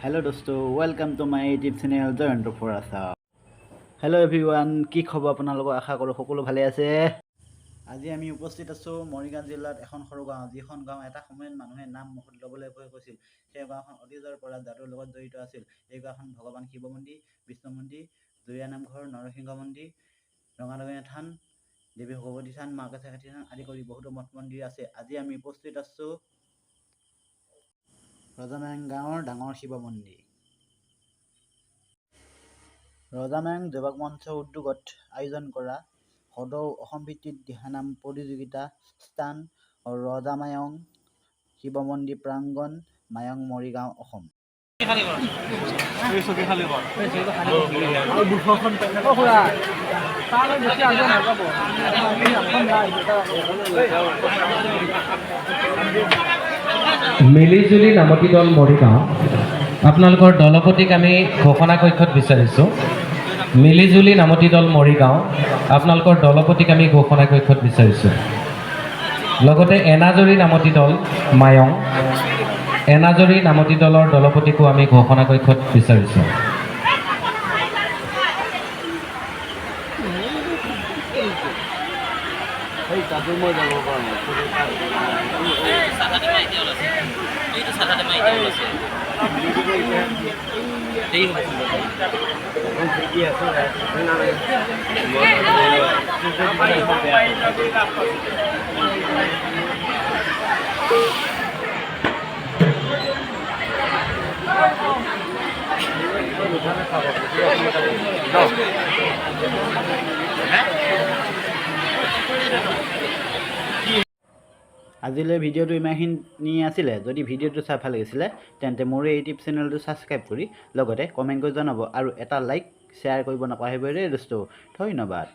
Hello दोस्तों welcome to my YouTube channel Jayanta Farasha. Hello' everyone, কি খবৰ আপোনালোকৰ? আশা কৰোঁ সকলো ভালে আছে। আজি আমি উপস্থিত আছোঁ মৰিগাঁও জিলাত এখন সৰু গাঁও, যিখন গাঁও এটা সময়ত মানুহে নাম মুখত ল'বলৈ ভয় কৰিছিল। সেই গাঁওখন অতীজৰ পৰা যাদুৰ লগত জড়িত আছিল। এই গাঁওখন ভগৱান শিৱ মন্দিৰ, বিষ্ণু মন্দিৰ, জুৰীয়া নামঘৰ, নৰসিংহ মন্দিৰ, ৰঙাদঙীয়া থান, দেৱী ভগৱতী থান, মা কাছাকাঠি থান আদি কৰি বহুতো মঠ মন্দিৰ আছে। আজি আমি উপস্থিত আছোঁ ৰজামায়ং গাঁৱৰ ডাঙৰ শিৱ মন্দিৰ। ৰজামায়ং যুৱক মঞ্চ উদ্যোগত আয়োজন কৰা সদৌ অসম ভিত্তিক দিহানাম প্ৰতিযোগিতা স্থান ৰজামায়ং শিৱ মন্দিৰ প্ৰাংগণ, মায়ং, মৰিগাঁও, অসম। মিলিজুলি নামতি দল মৰিগাঁও, আপোনালোকৰ দলপতিক আমি ঘোষণা কক্ষত বিচাৰিছোঁ। মিলিজুলি নামতি দল মৰিগাঁও, আপোনালোকৰ দলপতিক আমি ঘোষণা কক্ষত বিচাৰিছোঁ। লগতে এনাজৰী নামতি দল মায়ং, এনাজৰী নামতি দলৰ দলপতিকো আমি ঘোষণা কক্ষত বিচাৰিছোঁ। আজিলৈ ভিডিঅ'টো ইমানখিনি আছিলে। যদি ভিডিঅ'টো চাই ভাল লাগিছিলে তেন্তে মোৰ এই ইউটিউব চেনেলটো ছাবস্ক্ৰাইব কৰি লগতে কমেণ্ট কৰি জনাব আৰু এটা লাইক শ্বেয়াৰ কৰিব নাপাহৰিব দেই দোস্ত। ধন্যবাদ।